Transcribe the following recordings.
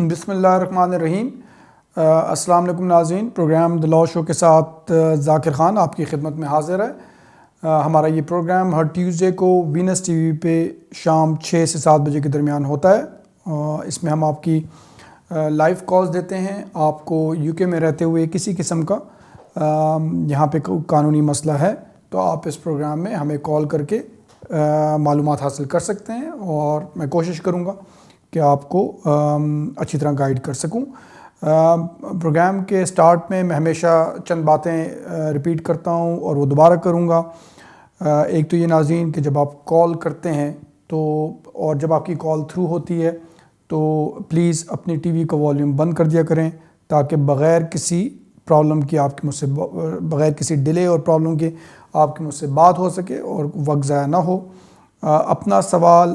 بسم اللہ الرحمن الرحیم۔ السلام علیکم ناظرین، پروگرام دی لاء شو کے ساتھ ذاکر خان آپ کی خدمت میں حاضر ہے۔ ہمارا یہ پروگرام ہر ٹیوزڈے کو وینس ٹی وی پہ شام 6 سے 7 بجے کے درمیان ہوتا ہے۔ اس میں ہم آپ کی لائیو کالز دیتے ہیں۔ آپ کو یو کے میں رہتے ہوئے کسی قسم کا یہاں پہ قانونی مسئلہ ہے تو آپ اس پروگرام میں ہمیں کال کر کے معلومات حاصل کر سکتے ہیں، اور میں کوشش کروں گا کہ آپ کو اچھی طرح گائیڈ کر سکوں۔ پروگرام کے سٹارٹ میں ہمیشہ چند باتیں ریپیٹ کرتا ہوں اور وہ دوبارہ کروں گا۔ ایک تو یہ ناظرین کہ جب آپ کال کرتے ہیں تو، اور جب آپ کی کال تھرو ہوتی ہے تو پلیز اپنی ٹی وی کا والیوم بند کر دیا کریں، تاکہ بغیر کسی پرابلم کی آپ کی مجھ سے بغیر کسی ڈیلے اور پرابلم کے آپ کی مجھ سے بات ہو سکے اور وقت ضائع نہ ہو۔ اپنا سوال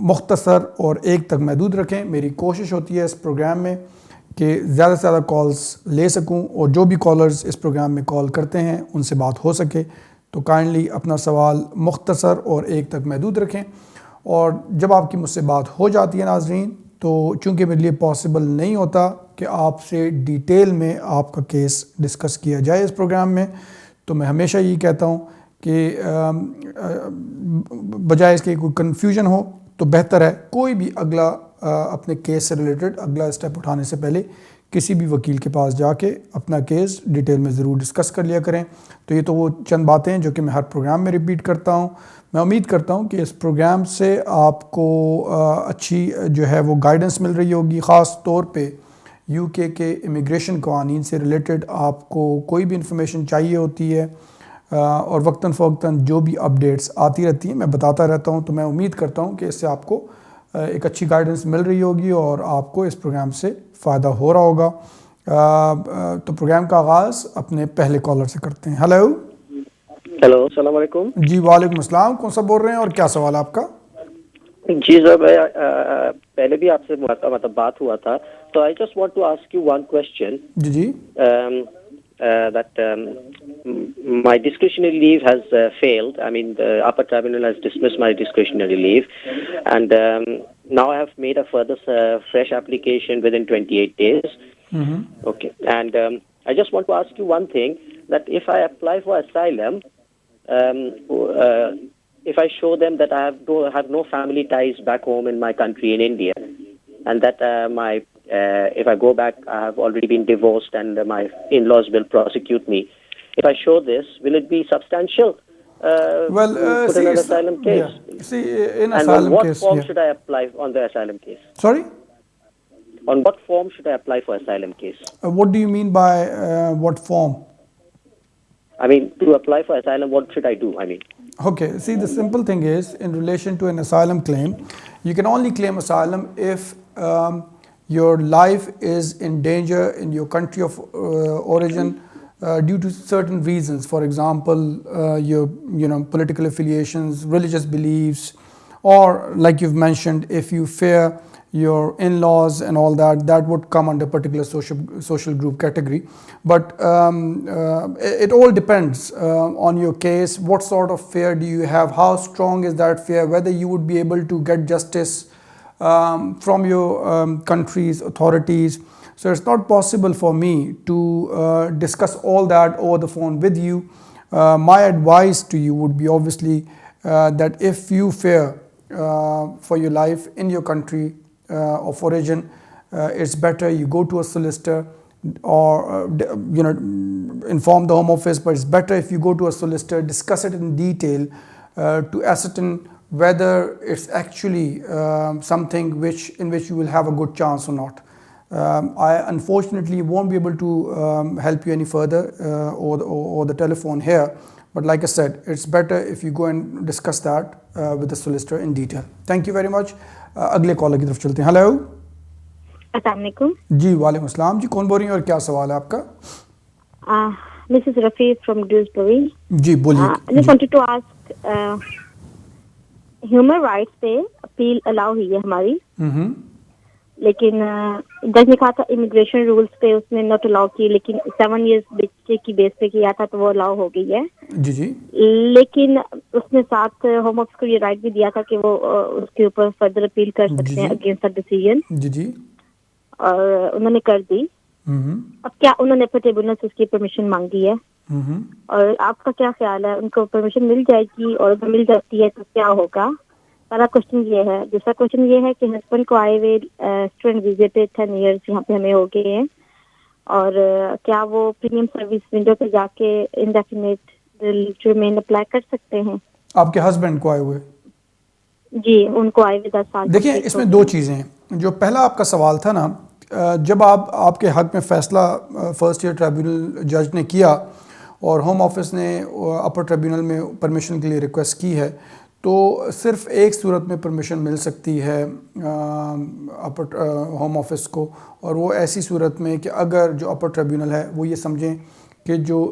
مختصر اور ایک تک محدود رکھیں۔ میری کوشش ہوتی ہے اس پروگرام میں کہ زیادہ سے زیادہ کالز لے سکوں، اور جو بھی کالرز اس پروگرام میں کال کرتے ہیں ان سے بات ہو سکے، تو کائنڈلی اپنا سوال مختصر اور ایک تک محدود رکھیں۔ اور جب آپ کی مجھ سے بات ہو جاتی ہے ناظرین، تو چونکہ میرے لیے پاسبل نہیں ہوتا کہ آپ سے ڈیٹیل میں آپ کا کیس ڈسکس کیا جائے اس پروگرام میں، تو میں ہمیشہ یہی کہتا ہوں کہ بجائے اس کے کوئی کنفیوژن ہو تو بہتر ہے کوئی بھی اگلا اپنے کیس سے ریلیٹڈ اگلا اسٹیپ اٹھانے سے پہلے کسی بھی وکیل کے پاس جا کے اپنا کیس ڈیٹیل میں ضرور ڈسکس کر لیا کریں۔ تو یہ تو وہ چند باتیں ہیں جو کہ میں ہر پروگرام میں ریپیٹ کرتا ہوں۔ میں امید کرتا ہوں کہ اس پروگرام سے آپ کو اچھی جو ہے وہ گائیڈنس مل رہی ہوگی، خاص طور پہ یو کے امیگریشن قوانین سے ریلیٹڈ آپ کو کوئی بھی انفارمیشن چاہیے ہوتی ہے، اور وقتاً فوقتاً جو بھی اپڈیٹس آتی رہتی ہیں میں بتاتا رہتا ہوں۔ تو میں امید کرتا ہوں کہ اس سے آپ کو ایک اچھی گائیڈنس مل رہی ہوگی اور آپ کو اس پروگرام سے فائدہ ہو رہا ہوگا۔ تو پروگرام کا آغاز اپنے پہلے کالر سے کرتے ہیں۔ ہیلو السلام علیکم۔ جی وعلیکم السلام، کون سا بول رہے ہیں اور کیا سوال ہے آپ کا؟ جی سر، پہلے بھی آپ سے مطلب بات ہوا تھا، تو I just want to ask you one question. جی that my discretionary leave has failed. I mean, the upper tribunal has dismissed my discretionary leave, and now I have made a further fresh application within 28 days. Okay, and I just want to ask you one thing, that if I apply for asylum, if I show them that I have no family ties back home in my country in India, and that if I go back, I have already been divorced and my in-laws will prosecute me. If I show this, will it be substantial? Put in an asylum case. Yeah. See, in and asylum on what case, form should I apply on the asylum case? Sorry? On what form should I apply for asylum case? What do you mean by what form? I mean, to apply for asylum, what should I do? I mean. Okay, see, the simple thing is, in relation to an asylum claim, you can only claim asylum if your life is in danger in your country of origin due to certain reasons. For example, your political affiliations, religious beliefs, or like you've mentioned, if you fear your in-laws and all that, that would come under particular social group category. But it all depends on your case. What sort of fear do you have? How strong is that fear? Whether you would be able to get justice from your country's authorities. So it's not possible for me to discuss all that over the phone with you. My advice to you would be obviously that if you fear for your life in your country of origin, it's better you go to a solicitor, or inform the Home Office, but it's better if you go to a solicitor, discuss it in detail to ascertain whether it's actually something in which you will have a good chance or not. I unfortunately won't be able to help you any further over the telephone here, but like I said, it's better if you go and discuss that with the solicitor in detail. Thank you very much. اگلے collar کی طرف چلتے ہیں۔ Hello السلام علیکم۔ جی وعلیکم السلام، جی کون بول رہی ہیں اور کیا سوال ہے آپ کا؟ Mrs Rafi from Dewsbury. جی بولیے۔ I just wanted to ask, human rights پہ اپیل الاؤ ہوئی ہے ہماری، لیکن جج نے کہا تھا امیگریشن رولس پہ اس نے نوٹ الاؤ کی، لیکن 7 ایئرس بچے کی بیس پہ کیا تھا تو وہ الاؤ ہو گئی ہے۔ جی جی، لیکن اس نے ساتھ ہوم آفس کو یہ رائٹ بھی دیا تھا کہ وہ اس کے اوپر فردر اپیل کر سکتے ہیں اگینسٹ دا ڈیسیژن۔ جی جی، اور انہوں نے کر دی. اب کیا انہوں نے ٹریبونل سے اس کی پرمیشن مانگی ہے, اور آپ کا کیا خیال ہے, ان کو پرمیشن مل جائے گی, اور اگر مل جاتی ہے تو کیا ہوگا؟ پہلا کوشچن یہ ہے. دوسرا کوشچن یہ ہے کہ ہسبینڈ کو آئے ہوئے اسٹوڈنٹ ویزے پہ 10 ایئرس یہاں پہ ہمیں ہو گئے ہیں, اور کیا وہ پریمیم سروس ونڈو پہ جا کے indefinite leave to remain apply کر سکتے ہیں؟ آپ کے ہسبینڈ کو آئے ہوئے؟ جی, ان کو آئے ہوئے 10 سال. دیکھیں اس میں دو چیزیں ہیں. جو پہلا آپ کا سوال تھا نا, جب آپ کے حق میں فیصلہ فرسٹ ایئر ٹریبونل جج نے کیا اور ہوم آفس نے اپر ٹریبونل میں پرمیشن کے لیے ریکویسٹ کی ہے, تو صرف ایک صورت میں پرمیشن مل سکتی ہے اپر ہوم آفس کو, اور وہ ایسی صورت میں کہ اگر جو اپر ٹریبونل ہے وہ یہ سمجھیں کہ جو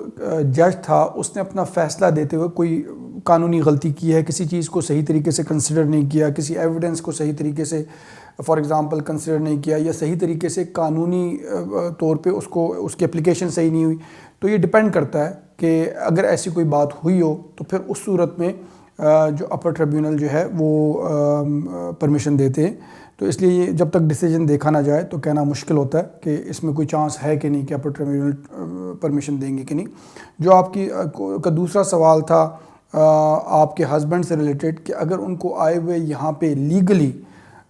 جج تھا اس نے اپنا فیصلہ دیتے ہوئے کوئی قانونی غلطی کی ہے, کسی چیز کو صحیح طریقے سے کنسیڈر نہیں کیا, کسی ایویڈنس کو صحیح طریقے سے فار ایگزامپل کنسیڈر نہیں کیا, یا صحیح طریقے سے قانونی طور پہ اس کی اپلیکیشن صحیح نہیں ہوئی. تو یہ ڈیپینڈ کرتا ہے کہ اگر ایسی کوئی بات ہوئی ہو تو پھر اس صورت میں جو اپر ٹریبونل جو ہے وہ پرمیشن دیتے ہیں. تو اس لیے یہ جب تک ڈیسیجن دیکھا نہ جائے تو کہنا مشکل ہوتا ہے کہ اس میں کوئی چانس ہے کہ نہیں کہ اپر ٹریبونل پرمیشن دیں گے کہ نہیں. جو آپ کا دوسرا سوال تھا آپ کے ہسبینڈ سے ریلیٹڈ کہ اگر ان کو آئے ہوئے یہاں پہ لیگلی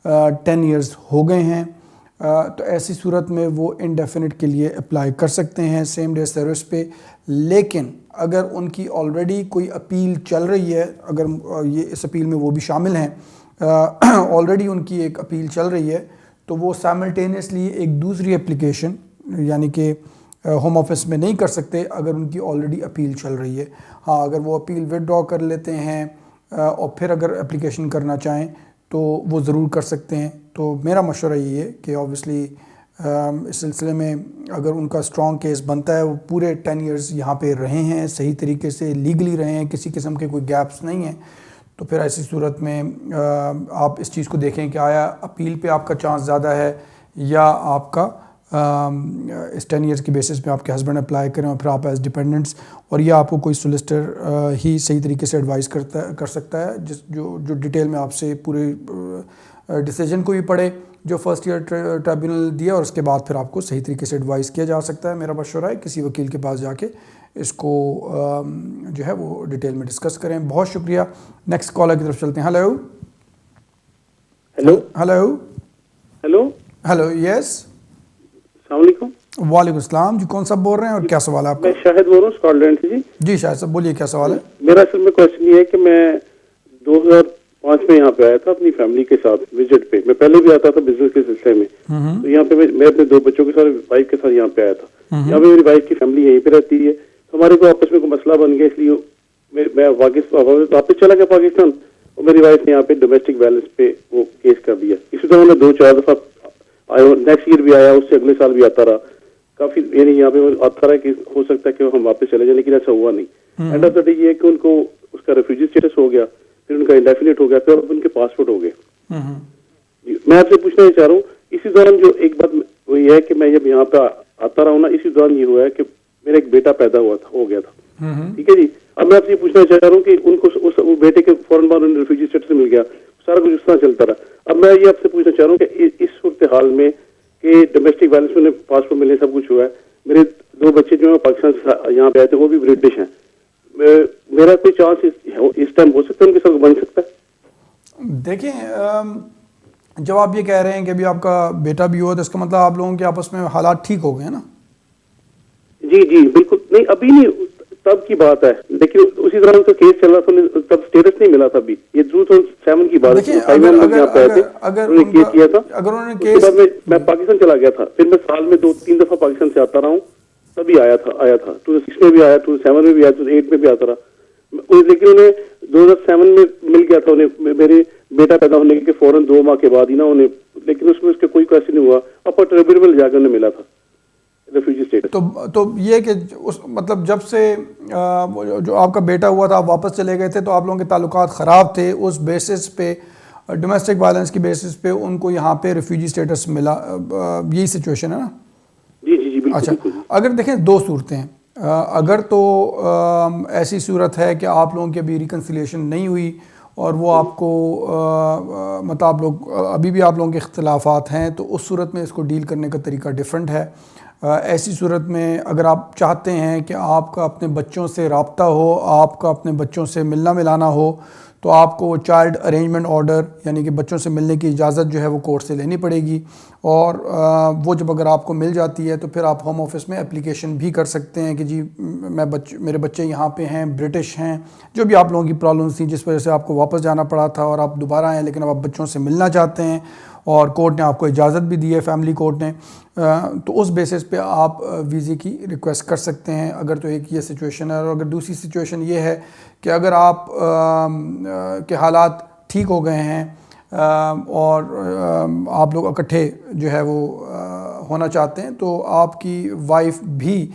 10 ایئرز ہو گئے ہیں تو ایسی صورت میں وہ انڈیفینٹ کے لیے اپلائی کر سکتے ہیں سیم ڈے سروس پہ. لیکن اگر ان کی آلریڈی کوئی اپیل چل رہی ہے, اگر یہ اس اپیل میں وہ بھی شامل ہیں, آلریڈی ان کی ایک اپیل چل رہی ہے, تو وہ سائملٹینیسلی ایک دوسری اپلیکیشن یعنی کہ ہوم آفس میں نہیں کر سکتے اگر ان کی آلریڈی اپیل چل رہی ہے. ہاں, اگر وہ اپیل وڈرا کر لیتے ہیں اور پھر اگر اپلیکیشن کرنا چاہیں تو وہ ضرور کر سکتے ہیں. تو میرا مشورہ یہ ہے کہ اوبیسلی اس سلسلے میں اگر ان کا اسٹرانگ کیس بنتا ہے, وہ پورے 10 ایئرز یہاں پہ رہے ہیں, صحیح طریقے سے لیگلی رہے ہیں, کسی قسم کے کوئی گیپس نہیں ہیں, تو پھر ایسی صورت میں آپ اس چیز کو دیکھیں کہ آیا اپیل پہ آپ کا چانس زیادہ ہے یا آپ کا اس 10 ایئرز کی بیسس پہ آپ کے ہسبینڈ اپلائی کریں اور پھر آپ ایز ڈیپینڈنٹس, اور یہ آپ کو کوئی سولسٹر ہی صحیح طریقے سے ایڈوائز کر سکتا ہے جو ڈیٹیل میں آپ سے پورے ڈیسیجن کو بھی پڑھے جو فرسٹ ایئر ٹریبونل دیا, اور اس کے بعد پھر آپ کو صحیح طریقے سے ایڈوائز کیا جا سکتا ہے. میرا مشورہ ہے کسی وکیل کے پاس جا کے اس کو جو ہے وہ ڈیٹیل میں ڈسکس کریں. بہت شکریہ. نیکسٹ کالر کی طرف چلتے ہیں. Hello hello hello hello hello yes السلام علیکم. وعلیکم السلام جی, کون صاحب بول رہے ہیں اور کیا سوال ہے آپ کا؟ میں شاہد بول رہا ہوں اسکاٹ لینڈ سے. جی شاہد صاحب بولیے کیا سوال ہے. میرا اصل میں کوشچن یہ ہے کہ میں 2005 میں یہاں پہ آیا تھا اپنی فیملی کے ساتھ وزٹ پہ. میں پہلے بھی آتا تھا بزنس کے سلسلے میں, تو یہاں پہ میں اپنے 2 بچوں کے ساتھ وائف کے ساتھ یہاں پہ آیا تھا. یہاں پہ میری وائف کی فیملی یہیں پہ رہتی ہے, تو ہمارے کو آپس میں کوئی مسئلہ بن گیا, اس لیے میں واپس چلا گیا پاکستان, اور میری وائف نے یہاں پہ ڈومیسٹک وائلنس پہ وہ کیس کر دیا. اسی طرح میں 2-4 دفعہ نیکسٹ ایئر بھی آیا, اس سے اگلے سال بھی آتا رہا کافی, یعنی یہاں پہ آتا رہا کہ ہو سکتا ہے کہ ہم واپس چلے جائیں, لیکن ایسا ہوا نہیں. اینڈ آف دا ڈے یہ ہے کہ ان کو اس کا ریفیوجی اسٹیٹس ہو گیا, پھر ان کا انڈیفینٹ ہو گیا, پھر اب ان کے پاسپورٹ ہو گئے. میں آپ سے پوچھنا یہ چاہ رہا ہوں, اسی دوران جو ایک بات وہ یہ ہے کہ میں جب یہاں پہ آتا رہا ہوں نا, اسی دوران یہ ہوا ہے کہ میرا ایک بیٹا پیدا ہو گیا تھا. ٹھیک ہے جی. اب میں آپ سے یہ پوچھنا چاہ رہا ہوں کہ ان کو اس بیٹے کے فوراً بعد ریفیوجی اسٹیٹس مل گیا, سارا کچھ اس طرح چلتا رہا. اب میں یہ آپ سے پوچھنا چاہ رہا ہوں کہ اس صورتحال میں کہ ڈومیسٹک وائلنس میں پاسپورٹ ملنے سب کچھ ہوا ہے, میرے 2 بچے جو ہیں پاکستان سے یہاں پہ آئے تھے وہ بھی برٹش ہیں, میرا کوئی چانس اس ٹائم ہو سکتا ہے ان کے ساتھ بن سکتا ہے؟ دیکھیں جب آپ یہ کہہ رہے ہیں کہ ابھی آپ کا بیٹا بھی ہوا تو اس کا مطلب آپ لوگوں کے آپس میں حالات ٹھیک ہو گئے ہیں نا؟ جی جی بالکل نہیں, ابھی نہیں, تب کی بات ہے, لیکن اسی طرح ان کا کیس چل رہا تھا, تب اسٹیٹس نہیں ملا تھا. ابھی یہ 2007 کی بات ہے, میں پاکستان چلا گیا تھا, پھر میں سال میں 2-3 دفعہ پاکستان سے آتا رہا ہوں, تبھی آیا تھا 2006 میں بھی آیا, 2007 میں بھی آیا, 2008 میں بھی آتا رہا. لیکن انہیں 2007 میں مل گیا تھا انہیں میرے بیٹا پیدا ہونے کے فوراً 2 ماہ کے بعد ہی نا انہیں, لیکن اس میں اس کا کوئی کیسے نہیں ہوا. اپر ٹریبونل جا کر انہیں ملا تھا ریفیوجی اسٹیٹس. تو یہ کہ مطلب جب سے جو آپ کا بیٹا ہوا تھا آپ واپس چلے گئے تھے تو آپ لوگوں کے تعلقات خراب تھے, اس بیسس پہ ڈومیسٹک وائلنس کی بیسس پہ ان کو یہاں پہ ریفیوجی اسٹیٹس ملا, یہی سچویشن ہے نا؟ جی جی جی بالکل. اچھا, اگر دیکھیں 2 صورتیں ہیں, اگر تو ایسی صورت ہے کہ آپ لوگوں کی ابھی ریکنسیلیشن نہیں ہوئی اور وہ آپ کو مطلب آپ لوگ ابھی بھی آپ لوگوں کے اختلافات ہیں، تو اس صورت میں اس کو ڈیل کرنے کا طریقہ ڈیفرنٹ ہے. ایسی صورت میں اگر آپ چاہتے ہیں کہ آپ کا اپنے بچوں سے رابطہ ہو، آپ کا اپنے بچوں سے ملنا ملانا ہو، تو آپ کو چائلڈ ارینجمنٹ آرڈر یعنی کہ بچوں سے ملنے کی اجازت جو ہے وہ کورٹ سے لینی پڑے گی. اور وہ جب اگر آپ کو مل جاتی ہے تو پھر آپ ہوم آفس میں اپلیکیشن بھی کر سکتے ہیں کہ جی میرے بچے یہاں پہ ہیں، برٹش ہیں، جو بھی آپ لوگوں کی پرابلمس تھیں جس وجہ سے آپ کو واپس جانا پڑا تھا اور آپ دوبارہ آئیں لیکن اب آپ بچوں سے ملنا چاہتے ہیں اور کورٹ نے آپ کو اجازت بھی دی ہے، فیملی کورٹ نے، تو اس بیسس پہ آپ ویزے کی ریکویسٹ کر سکتے ہیں. اگر تو ایک یہ سچویشن ہے، اور اگر دوسری سچویشن یہ ہے کہ اگر آپ کے حالات ٹھیک ہو گئے ہیں اور آپ لوگ اکٹھے جو ہے وہ ہونا چاہتے ہیں، تو آپ کی وائف بھی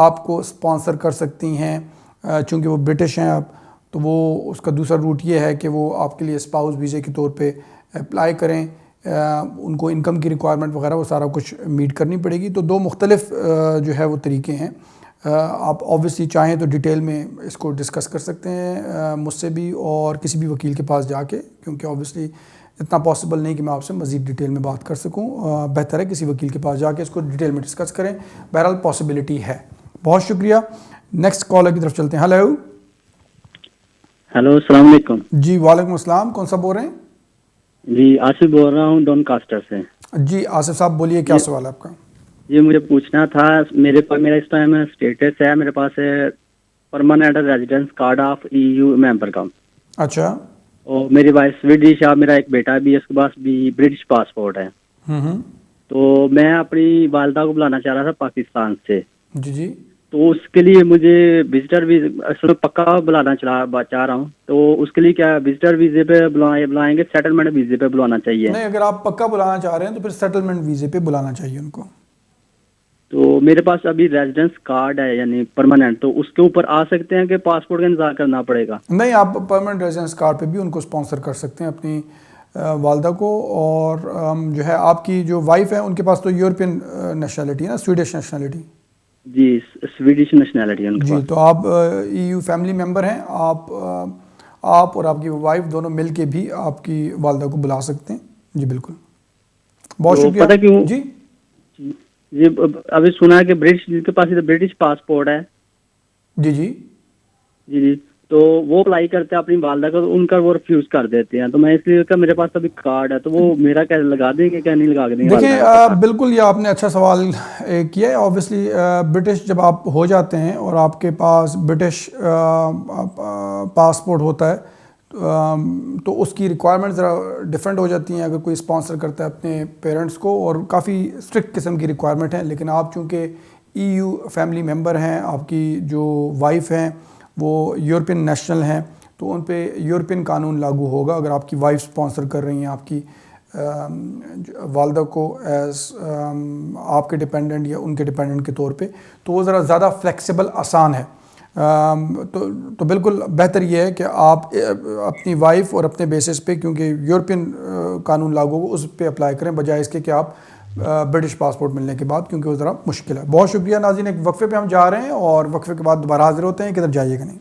آپ کو اسپانسر کر سکتی ہیں چونکہ وہ برٹش ہیں. آپ تو وہ اس کا دوسرا روٹ یہ ہے کہ وہ آپ کے لیے اسپاؤس ویزے کے طور پہ اپلائی کریں. ان کو انکم کی ریکوائرمنٹ وغیرہ وہ سارا کچھ میٹ کرنی پڑے گی. تو دو مختلف جو ہے وہ طریقے ہیں. آپ آبویسلی چاہیں تو ڈیٹیل میں اس کو ڈسکس کر سکتے ہیں مجھ سے بھی اور کسی بھی وکیل کے پاس جا کے، کیونکہ آبویسلی اتنا پاسبل نہیں کہ میں آپ سے مزید ڈیٹیل میں بات کر سکوں. بہتر ہے کسی وکیل کے پاس جا کے اس کو ڈیٹیل میں ڈسکس کریں. بہرحال پاسبلٹی ہے. بہت شکریہ. نیکسٹ کالر کی طرف چلتے ہیں. ہیلو. ہیلو، السلام علیکم. جی وعلیکم السلام. کون سا بول رہے ہیں؟ جی آصف بول رہا ہوں ڈون کاسٹر سے. جی آصف صاحب بولیے، کیا سوال ہے آپ کا؟ جی مجھے پوچھنا تھا، میرا اس ٹائم اسٹیٹس ہے، میرے پاس permanent residence card of EU member کا. اچھا. اور میری وائف سویڈش ہے، میرا ایک بیٹا بھی ہے، اس کے پاس بھی برٹش پاسپورٹ ہے. تو میں اپنی والدہ کو بلانا چاہ رہا تھا پاکستان سے. جی جی. تو اس کے لیے مجھے وزٹر ویزا پکا بلانا چاہ رہا ہوں. تو اس کے لیے کیا وزٹر ویزے پہ بلائیں گے، سیٹلمنٹ ویزے پہ بلانا چاہیے؟ نہیں، اگر آپ پکا بلانا چاہ رہے ہیں تو پھر سیٹلمنٹ ویزے پہ بلانا چاہیے ان کو. تو میرے پاس ابھی ریزیڈنس کارڈ ہے یعنی پرماننٹ، تو اس کے اوپر آ سکتے ہیں کہ پاسپورٹ کا انتظار کرنا پڑے گا؟ نہیں، آپ پرماننٹ ریزیڈنس کارڈ پہ بھی ان کو اسپانسر کر سکتے ہیں اپنی والدہ کو. اور جو ہے آپ کی جو وائف ہے ان کے پاس تو یورپین نیشنلٹی ہے نا، سویڈش نیشنلٹی. جی سویڈش نیشنلٹی ان کے جی. پاس. تو آپ EU فیملی ممبر ہیں. آپ اور آپ کی وائف دونوں مل کے بھی آپ کی والدہ کو بلا سکتے ہیں. جی بالکل. بہت شکریہ. پتہ کیوں جی جی ابھی سنا ہے کہ برٹش پاسپورٹ ہے. جی جی جی جی. تو وہ اپلائی کرتے ہیں اپنی والدہ کا، ان کا وہ ریفیوز کر دیتے ہیں. تو میں اس لیے کہ میرے پاس ابھی کارڈ ہے، تو وہ میرا کیا لگا دیں گے کیا نہیں لگا دیں گے؟ دیکھیں بالکل یہ آپ نے اچھا سوال کیا ہے. آبویسلی برٹش جب آپ ہو جاتے ہیں اور آپ کے پاس برٹش پاسپورٹ ہوتا ہے تو اس کی ریکوائرمنٹ ذرا ڈفرینٹ ہو جاتی ہیں اگر کوئی اسپانسر کرتا ہے اپنے پیرنٹس کو، اور کافی اسٹرکٹ قسم کی ریکوائرمنٹ ہیں. لیکن آپ چونکہ EU فیملی ممبر ہیں، آپ کی جو وائف ہیں وہ یورپین نیشنل ہیں، تو ان پہ یورپین قانون لاگو ہوگا. اگر آپ کی وائف اسپانسر کر رہی ہیں آپ کی والدہ کو ایز آپ کے ڈپینڈنٹ یا ان کے ڈپینڈنٹ کے طور پہ، تو وہ ذرا زیادہ فلیکسیبل آسان ہے. تو بالکل بہتر یہ ہے کہ آپ اپنی وائف اور اپنے بیسس پہ، کیونکہ یورپین قانون لاگو ہو، اس پہ اپلائی کریں بجائے اس کے کہ آپ برٹش پاسپورٹ ملنے کے بعد، کیونکہ وہ ذرا مشکل ہے. بہت شکریہ ناظرین. ایک وقفے پہ ہم جا رہے ہیں اور وقفے کے بعد دوبارہ حاضر ہوتے ہیں. کدھر جائیے گا نہیں.